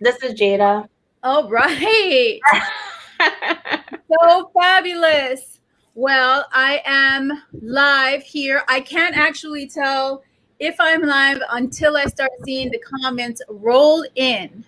This is Jada. All right. So fabulous. Well, I am live here. I can't actually tell if I'm live until I start seeing the comments roll in.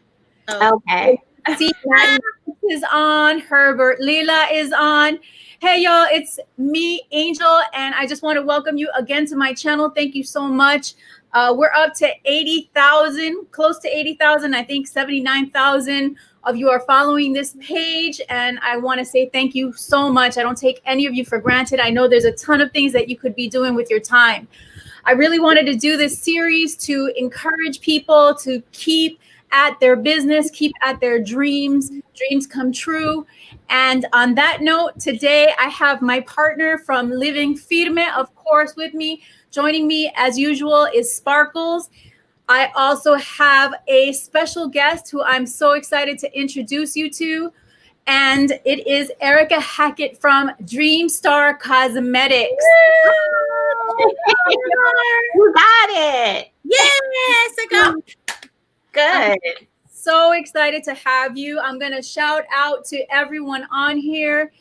Okay. See, Matt is on. Herbert Leela is on. Hey, y'all, it's me, Angel, and I just want to welcome you again to my channel. Thank you so much. We're up to 80,000, close to 80,000. I think 79,000 of you are following this page, and I want to say thank you so much. I don't take any of you for granted. I know there's a ton of things that you could be doing with your time. I really wanted to do this series to encourage people to keep at their business, keep at their dreams come true. And on that note, today I have my partner from Living Firme, of course, with me. Joining me as usual is Sparkles. I also have a special guest who I'm so excited to introduce you to. And it is Erica Hackett from DreamStar Cosmetics. You got it. Yes, I got Good. So excited to have you. I'm going to shout out to everyone on here.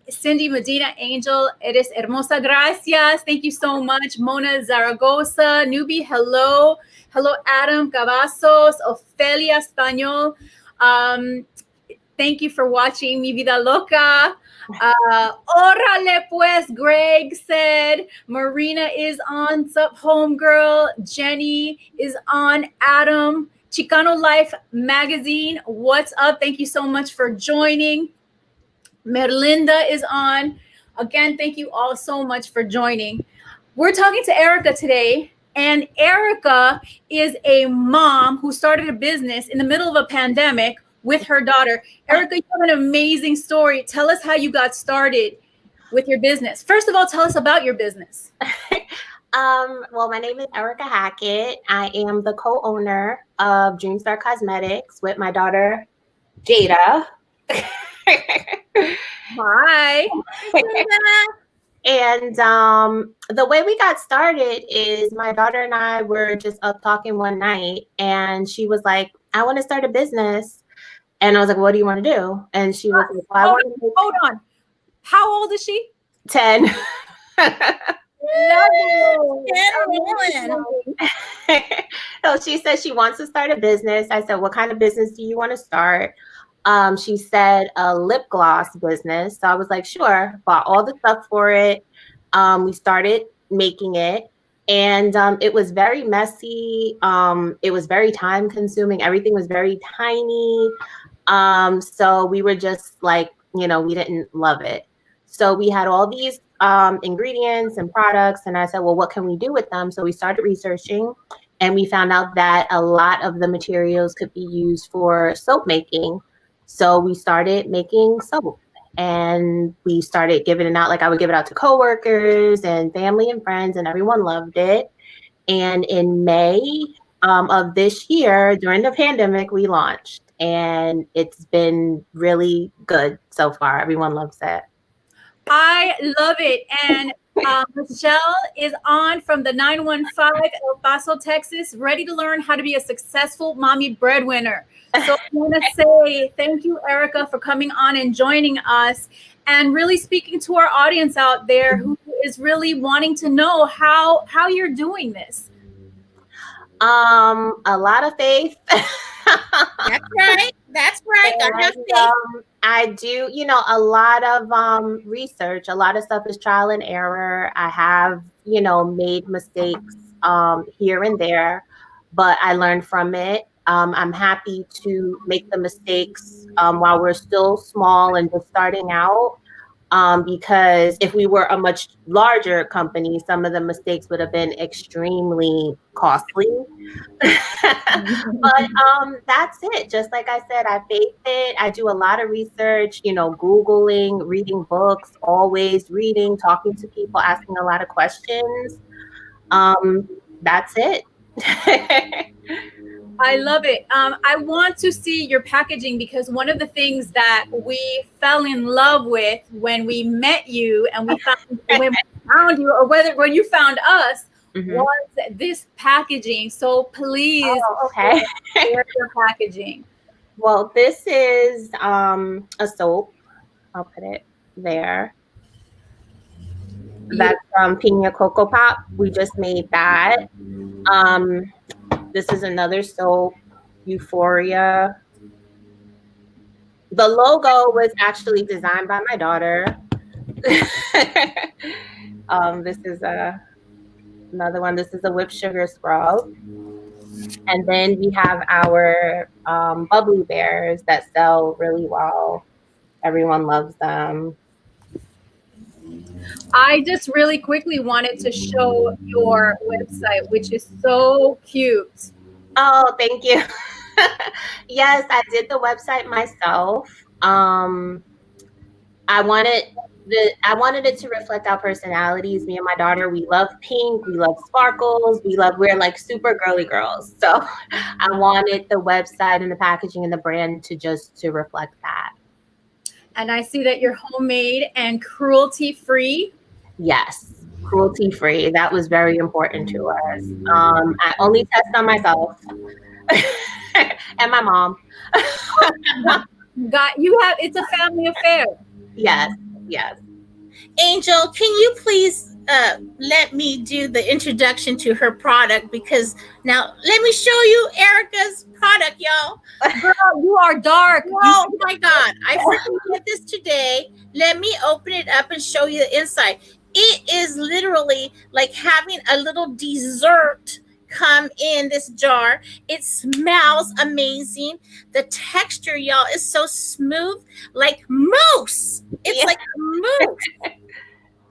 Cindy Medina Angel, eres hermosa, gracias. Thank you so much. Mona Zaragoza, Newbie, hello. Hello, Adam Cavazos, Ofelia Español. Thank you for watching Mi Vida Loca. Órale pues, Greg said. Marina is on. Sup, homegirl. Jenny is on. Adam. Chicano Life Magazine. What's up? Thank you so much for joining. Merlinda is on. Again, thank you all so much for joining. We're talking to Erica today, and Erica is a mom who started a business in the middle of a pandemic with her daughter. Erica, you have an amazing story. Tell us how you got started with your business. First of all, tell us about your business. Well, my name is Erica Hackett. I am the co-owner of DreamStar Cosmetics with my daughter, Jada. Hi. And the way we got started is my daughter and I were just up talking one night, and she was like, I want to start a business. And I was like, what do you want to do? And she was like, well, hold on. How old is she? 10. So she said she wants to start a business. I said, what kind of business do you want to start? She said a lip gloss business. So I was like, sure. Bought all the stuff for it. We started making it, and it was very messy. It was very time consuming. Everything was very tiny. So we were just like, we didn't love it. So we had all these ingredients and products, and I said, well, what can we do with them? So we started researching, and we found out that a lot of the materials could be used for soap making. So we started making soap, and we started giving it out. Like, I would give it out to coworkers and family and friends, and everyone loved it. And in May of this year, during the pandemic, we launched, and it's been really good so far. Everyone loves it. I love it. And Michelle is on from the 915 El Paso, Texas, ready to learn how to be a successful mommy breadwinner. So I want to say thank you, Erica, for coming on and joining us and really speaking to our audience out there who is really wanting to know how you're doing this. A lot of faith. That's right. That's right. And, I do, a lot of research. A lot of stuff is trial and error. I have, made mistakes here and there, but I learned from it. I'm happy to make the mistakes while we're still small and just starting out. Because if we were a much larger company, some of the mistakes would have been extremely costly. But that's it. Just like I said, I face it. I do a lot of research, Googling, reading books, always reading, talking to people, asking a lot of questions. That's it. I love it. I want to see your packaging, because one of the things that we fell in love with when we met you and when we found you, or when you found us, was this packaging. So please okay. share your packaging. Well, this is a soap. I'll put it there. That's from Pina Coco Pop. We just made that. This is another soap, Euphoria. The logo was actually designed by my daughter. This is another one. This is a whipped sugar scrub. And then we have our bubbly bears that sell really well. Everyone loves them. I just really quickly wanted to show your website, which is so cute. Oh, thank you. Yes, I did the website myself. I wanted it to reflect our personalities. Me and my daughter, we love pink, we love sparkles, we're like super girly girls. So I wanted the website and the packaging and the brand to reflect that. And I see that you're homemade and cruelty-free. Yes, cruelty-free. That was very important to us. I only test on myself and my mom. It's a family affair. Yes, yes. Angel, can you please let me do the introduction to her product? Because now let me show you Erica's product, y'all. Girl, you are dark. Oh my God. I freaking did this today. Let me open it up and show you the inside. It is literally like having a little dessert come in this jar. It smells amazing. The texture, y'all, is so smooth, like mousse. It's like mousse.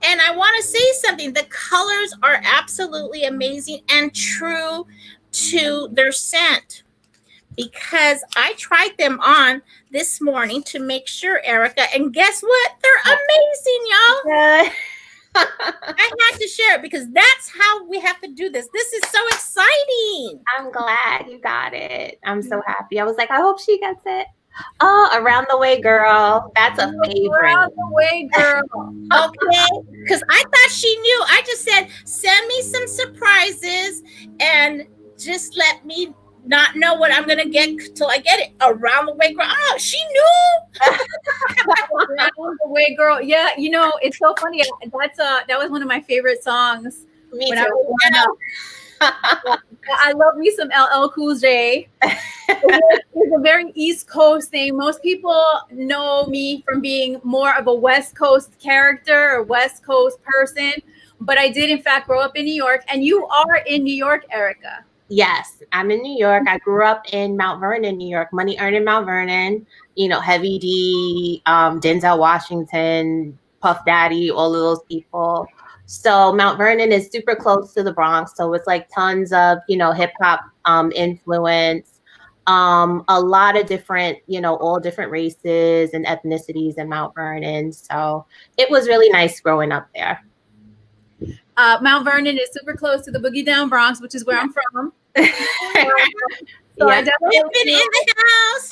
And I want to say something. The colors are absolutely amazing and true to their scent, because I tried them on this morning to make sure, Erica, and guess what? They're amazing, y'all. I had to share it because that's how we have to do this. This is so exciting. I'm glad you got it. I'm so happy. I was like, I hope she gets it. Oh, Around the Way Girl. That's a favorite. Around the Way Girl. Okay. Because I thought she knew. I just said, send me some surprises and just let me not know what I'm going to get till I get it. Around the Way Girl. Oh, she knew. Around the Way Girl. Yeah, you know, it's so funny. That was one of my favorite songs. Me when too. I was growing up. I love me some LL Cool J. It's a very East Coast thing. Most people know me from being more of a West Coast character or West Coast person, but I did in fact grow up in New York, and you are in New York, Erica. Yes, I'm in New York. I grew up in Mount Vernon, New York. Money earned in Mount Vernon. You know, Heavy D, Denzel Washington, Puff Daddy, all of those people. So Mount Vernon is super close to the Bronx. So it's like tons of, you know, hip hop influence. A lot of different, you know, all different races and ethnicities in Mount Vernon. So it was really nice growing up there. Mount Vernon is super close to the Boogie Down Bronx, which is where I'm from. So Yeah. I definitely It's been in the house.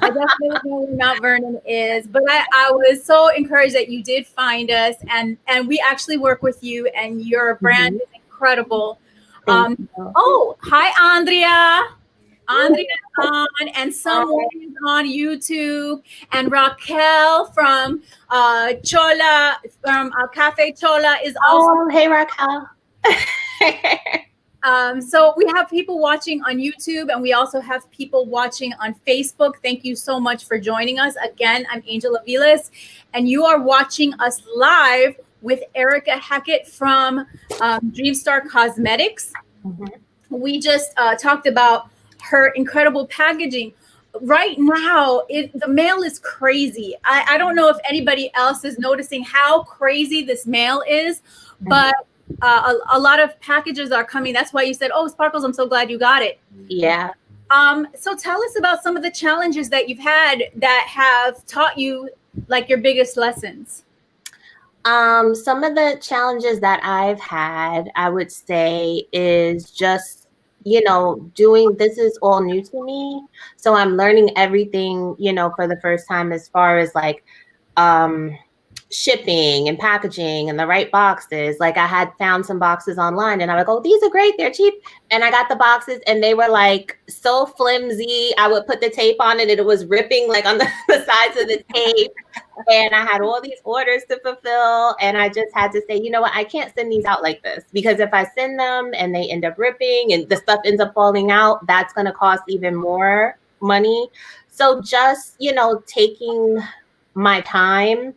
I definitely know where Mount Vernon is, but I was so encouraged that you did find us, and we actually work with you, and your brand is incredible. Thank you. Oh, hi, Andrea. Andrea is on, and someone is on YouTube, and Raquel from Chola, from Cafe Chola is also. Oh, hey, Raquel. So we have people watching on YouTube, and we also have people watching on Facebook. Thank you so much for joining us. Again, I'm Angel Aviles, and you are watching us live with Erica Hackett from DreamStar Cosmetics. Mm-hmm. We just talked about her incredible packaging. Right now, the mail is crazy. I don't know if anybody else is noticing how crazy this mail is, but a lot of packages are coming. That's why you said, oh, Sparkles, I'm so glad you got it. Yeah. So tell us about some of the challenges that you've had that have taught you like your biggest lessons. Some of the challenges that I've had, I would say, is just, you know, this is all new to me. So I'm learning everything, you know, for the first time as far as like shipping and packaging and the right boxes. Like I had found some boxes online and I would go, these are great, they're cheap. And I got the boxes and they were like so flimsy. I would put the tape on it and it was ripping like on the sides of the tape. And I had all these orders to fulfill. And I just had to say, you know what, I can't send these out like this, because if I send them and they end up ripping and the stuff ends up falling out, that's going to cost even more money. So just, you know, taking my time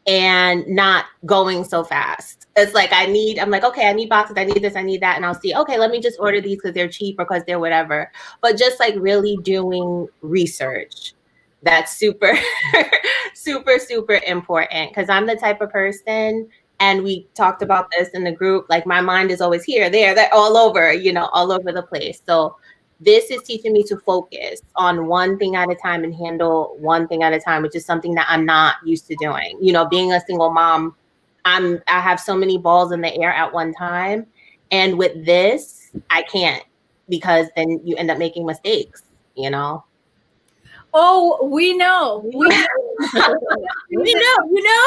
and not going so fast. It's like I'm like, okay, I need boxes, I need this, I need that. And I'll see, okay, let me just order these because they're cheap or because they're whatever. But just like really doing research. That's super, super, super important, because I'm the type of person, and we talked about this in the group, like my mind is always here, there, all over, you know, all over the place. So this is teaching me to focus on one thing at a time and handle one thing at a time, which is something that I'm not used to doing. You know, being a single mom, I have so many balls in the air at one time. And with this, I can't, because then you end up making mistakes, you know? Oh, we know. We know. You know.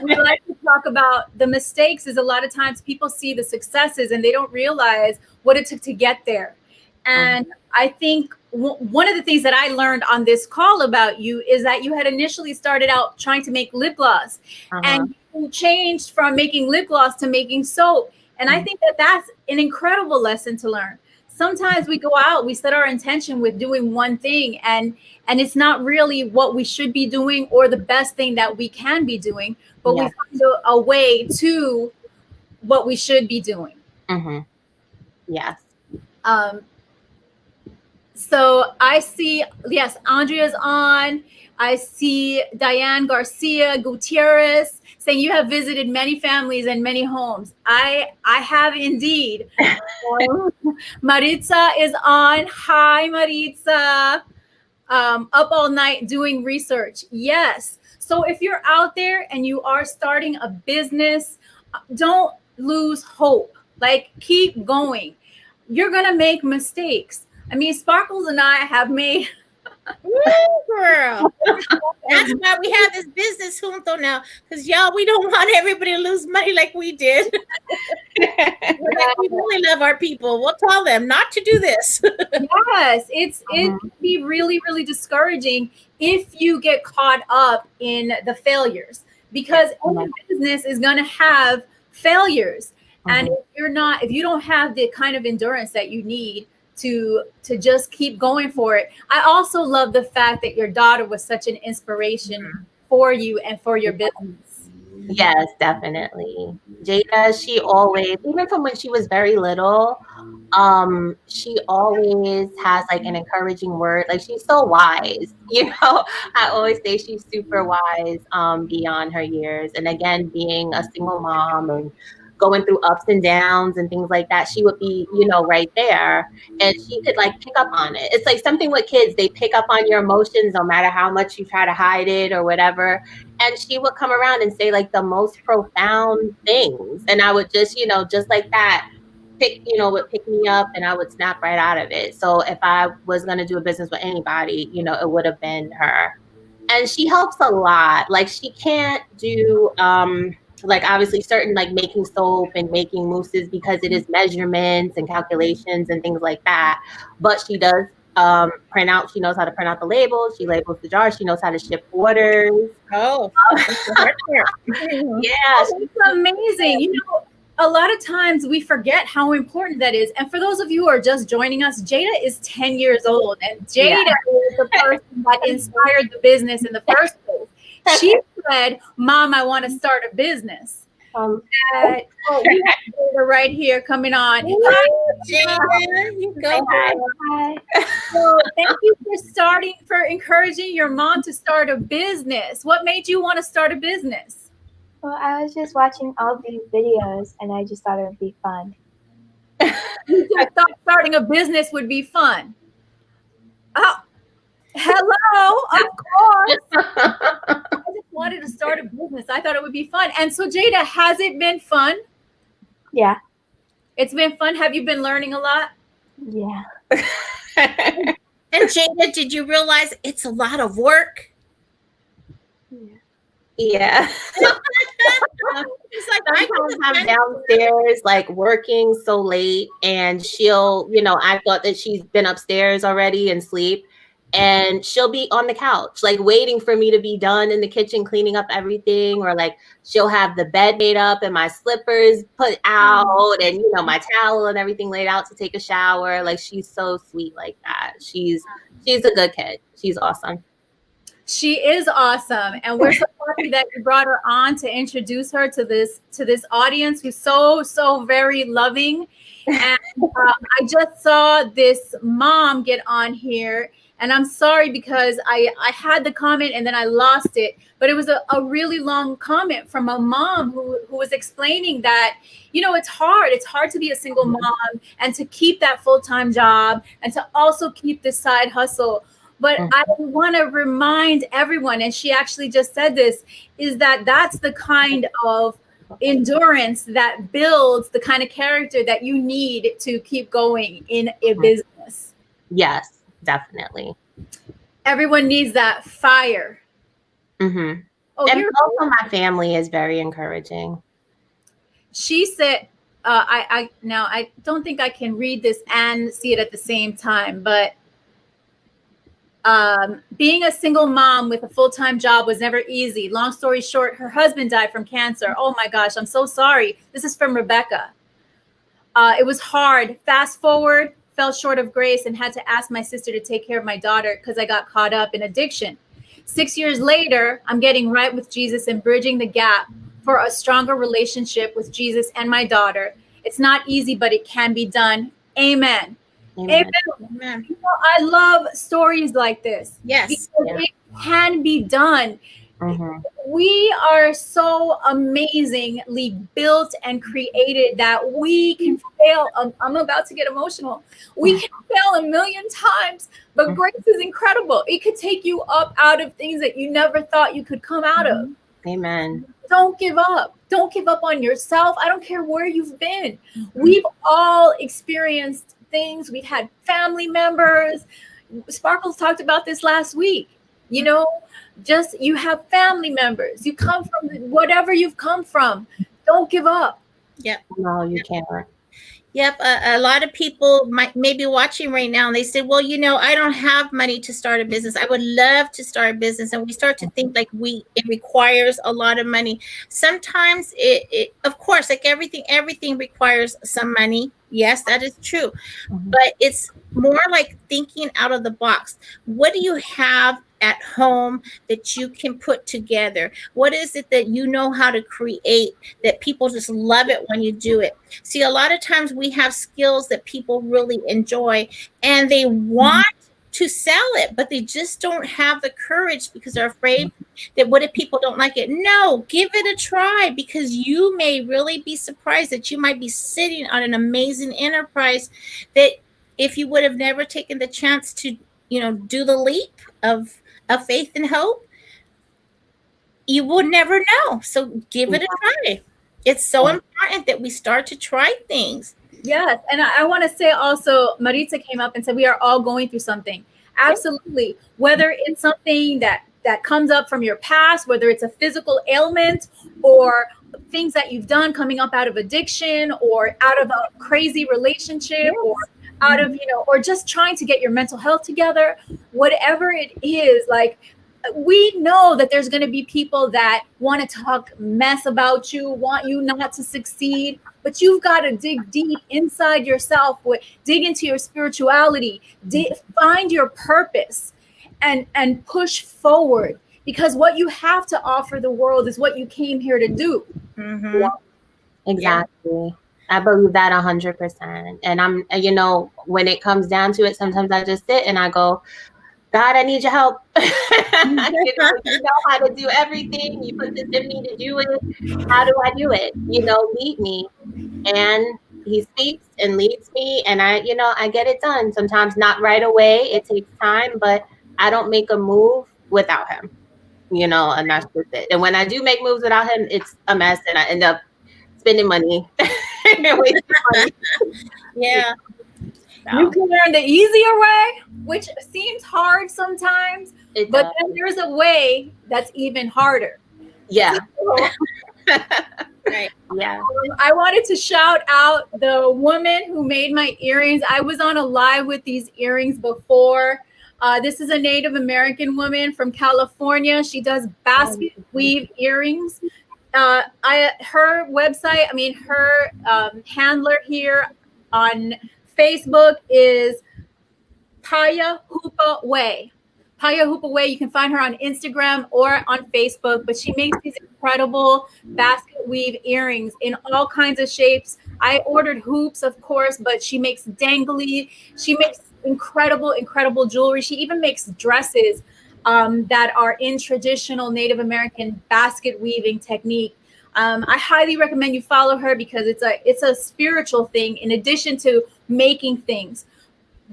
We like to talk about the mistakes. Is a lot of times people see the successes and they don't realize what it took to get there. And I think one of the things that I learned on this call about you is that you had initially started out trying to make lip gloss, and you changed from making lip gloss to making soap. And I think that that's an incredible lesson to learn. Sometimes we go out, we set our intention with doing one thing, and it's not really what we should be doing or the best thing that we can be doing, but we find a way to what we should be doing. Yes. So I see, yes, Andrea's on. I see Diane Garcia Gutierrez saying you have visited many families and many homes. I have indeed. Maritza is on. Hi, Maritza. Up all night doing research. Yes. So if you're out there and you are starting a business, don't lose hope. Like, keep going. You're going to make mistakes. I mean, Sparkles and I have made... Woo, girl. That's why we have this business junto now, because y'all, we don't want everybody to lose money like we did. We really love our people. We'll tell them not to do this. Yes, it can be really, really discouraging if you get caught up in the failures, because any business is going to have failures. And if you don't have the kind of endurance that you need to just keep going for it. I also love the fact that your daughter was such an inspiration for you and for your business. Yes, definitely. Jada, she always, even from when she was very little, she always has like an encouraging word. Like, she's so wise, you know. I always say she's super wise beyond her years. And again, being a single mom and going through ups and downs and things like that, she would be, you know, right there, and she could like pick up on it. It's like something with kids, they pick up on your emotions no matter how much you try to hide it or whatever. And she would come around and say like the most profound things, and I would just, you know, just like that, would pick me up, and I would snap right out of it. So if I was going to do a business with anybody, you know, it would have been her. And she helps a lot. Like, she can't do like obviously certain like making soap and making mousses, because it is measurements and calculations and things like that. But she does print out. She knows how to print out the labels. She labels the jars. She knows how to ship orders. Oh, yeah, it's amazing. You know, a lot of times we forget how important that is. And for those of you who are just joining us, Jada is 10 years old, and Jada is the person that inspired the business in the first place. She said, "Mom, I want to start a business." We have Jada right here coming on. Hi, Jada. You go. Hi. So thank you for encouraging your mom to start a business. What made you want to start a business? Well, I was just watching all these videos and I just thought it would be fun. You just thought starting a business would be fun. Oh, hello, of course. I just wanted to start a business. I thought it would be fun. And so, Jada, has it been fun? Yeah. It's been fun. Have you been learning a lot? Yeah. And Jada, did you realize it's a lot of work? Yeah. It's like I Sometimes I'm downstairs, like working so late, and she'll, I thought that she's been upstairs already and sleep, and she'll be on the couch, like waiting for me to be done in the kitchen, cleaning up everything, or like she'll have the bed made up and my slippers put out, and my towel and everything laid out to take a shower. Like, she's so sweet like that. She's a good kid. She's awesome. She is awesome, and we're so happy that you brought her on to introduce her to this audience who's so very loving. And I just saw this mom get on here, and I'm sorry because I had the comment and then I lost it, but it was a really long comment from a mom who was explaining that it's hard to be a single mom and to keep that full-time job and to also keep this side hustle. But I want to remind everyone, and she actually just said this, is that that's the kind of endurance that builds the kind of character that you need to keep going in a business. Yes, definitely. Everyone needs that fire. Mm-hmm. And also my family is very encouraging. She said, I don't think I can read this and see it at the same time, but being a single mom with a full-time job was never easy. Long story short, her husband died from cancer. Oh my gosh, I'm so sorry. This is from Rebecca. It was hard. Fast forward, fell short of grace and had to ask my sister to take care of my daughter because I got caught up in addiction. 6 years later, I'm getting right with Jesus and bridging the gap for a stronger relationship with Jesus and my daughter. It's not easy, but it can be done. Amen. Amen. Amen. I love stories like this. Yes. Because it can be done. Mm-hmm. We are so amazingly built and created that we can fail. I'm about to get emotional. We can fail a million times, but grace is incredible. It could take you up out of things that you never thought you could come out of. Amen. Don't give up. Don't give up on yourself. I don't care where you've been. We've all experienced things. We've had family members. Sparkles talked about this last week. Just you have family members. You come from whatever you've come from. Don't give up. Yep. No, you can't. Yep. A lot of people may be watching right now and they say, well, I don't have money to start a business. I would love to start a business. And we start to think like it requires a lot of money. Sometimes it of course, like everything requires some money. Yes, that is true. But it's more like thinking out of the box. What do you have at home that you can put together? What is it that you know how to create that people just love it when you do it? See, a lot of times we have skills that people really enjoy and they want to sell it, but they just don't have the courage because they're afraid that what if people don't like it? No, give it a try, because you may really be surprised that you might be sitting on an amazing enterprise that if you would have never taken the chance to, do the leap of faith and hope, you would never know. So give it a try. It's so important that we start to try things. Yes. And I want to say also, Maritza came up and said, we are all going through something. Absolutely. Whether it's something that comes up from your past, whether it's a physical ailment or things that you've done coming up out of addiction or out of a crazy relationship or out of, or just trying to get your mental health together, whatever it is, like, we know that there's going to be people that want to talk mess about you, want you not to succeed, but you've got to dig deep inside yourself, dig into your spirituality, find your purpose and push forward, because what you have to offer the world is what you came here to do. Mm-hmm. Exactly. Yeah. I believe that 100%. And I'm, when it comes down to it, sometimes I just sit and I go, God, I need your help. You know how to do everything. You put this in me to do it. How do I do it? Lead me. And he speaks and leads me. And I get it done. Sometimes not right away. It takes time, but I don't make a move without him, and that's just it. And when I do make moves without him, it's a mess and I end up spending money. Yeah. You can learn the easier way, which seems hard sometimes, but then there's a way that's even harder. Yeah. Right. Yeah. I wanted to shout out the woman who made my earrings. I was on a live with these earrings before. This is a Native American woman from California. She does basket weave earrings. Her website, her handler here on Facebook is Paya Hoopa Way. Paya Hoopa Way. You can find her on Instagram or on Facebook, but she makes these incredible basket weave earrings in all kinds of shapes. I ordered hoops, of course, but she makes dangly. She makes incredible jewelry. She even makes dresses that are in traditional Native American basket weaving technique. I highly recommend you follow her because it's a spiritual thing in addition to making things.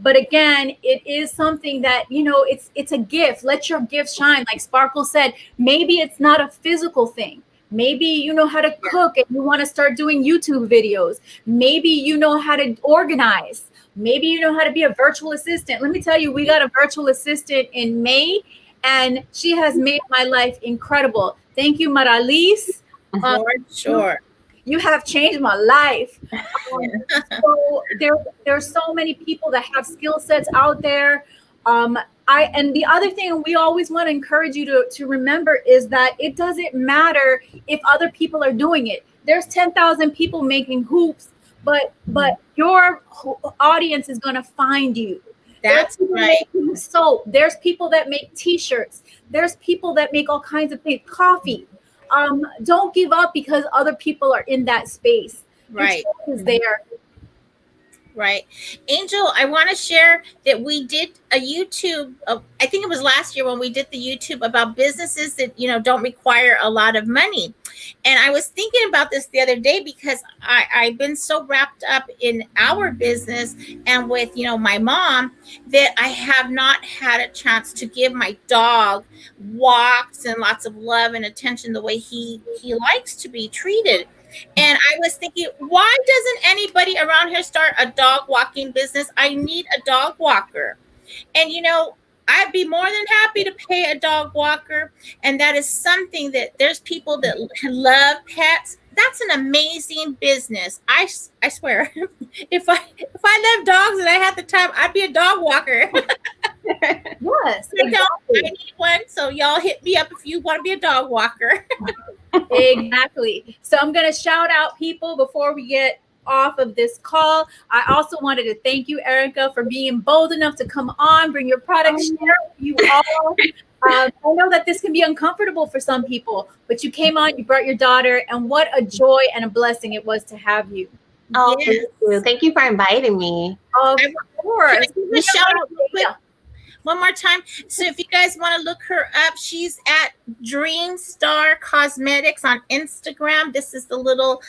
But again, it is something that, it's a gift. Let your gift shine. Like Sparkle said, maybe it's not a physical thing. Maybe you know how to cook and you want to start doing YouTube videos. Maybe you know how to organize. Maybe you know how to be a virtual assistant. Let me tell you, we got a virtual assistant in May, and she has made my life incredible. Thank you, Maralise. For sure. You have changed my life. So there's so many people that have skill sets out there. And the other thing we always want to encourage you to remember is that it doesn't matter if other people are doing it. There's 10,000 people making hoops, but your audience is going to find you. That's right. So there's people that make T-shirts. There's people that make all kinds of things, coffee. Don't give up because other people are in that space. Right. Is there. Right. Angel, I want to share that we did a YouTube, I think it was last year when we did the YouTube about businesses that, don't require a lot of money. And I was thinking about this the other day because I've been so wrapped up in our business and with, my mom that I have not had a chance to give my dog walks and lots of love and attention the way he likes to be treated. And I was thinking, why doesn't anybody around here start a dog walking business? I need a dog walker. And, I'd be more than happy to pay a dog walker. And that is something that there's people that love pets. That's an amazing business. I swear, if I loved dogs and I had the time, I'd be a dog walker. Yes, I need one. So y'all hit me up if you want to be a dog walker. Exactly. So I'm going to shout out people before we get off of this call. I also wanted to thank you, Erica, for being bold enough to come on, bring your product, share with you all. I know that this can be uncomfortable for some people, but you came on, you brought your daughter, and what a joy and a blessing it was to have you. Oh, yes. Thank you for inviting me. Of course. Shout out real quick. One more time. So if you guys want to look her up, she's at DreamStar Cosmetics on Instagram. This is the little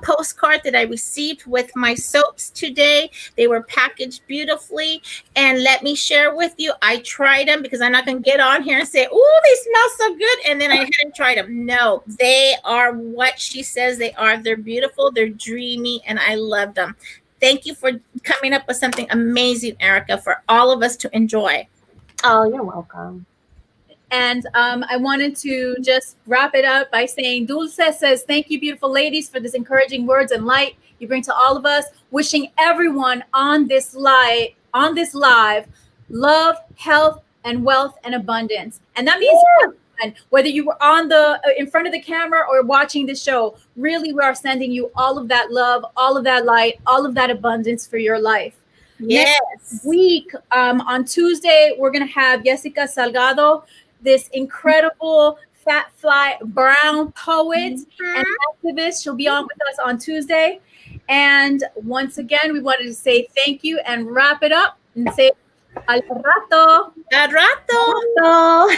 postcard that I received with my soaps today. They were packaged beautifully. And let me share with you, I tried them because I'm not going to get on here and say, oh, they smell so good. And then I hadn't tried them. No, they are what she says they are. They're beautiful. They're dreamy. And I love them. Thank you for coming up with something amazing, Erica, for all of us to enjoy. Oh, you're welcome. And I wanted to just wrap it up by saying Dulce says, thank you, beautiful ladies, for this encouraging words and light you bring to all of us. Wishing everyone on this live love, health, and wealth and abundance. And that means whether you were on in front of the camera or watching the show, really we are sending you all of that love, all of that light, all of that abundance for your life. Yes. Next week, on Tuesday, we're going to have Jessica Salgado, this incredible fat fly brown poet and activist. She'll be on with us on Tuesday. And once again, we wanted to say thank you and wrap it up and say al rato. Al rato.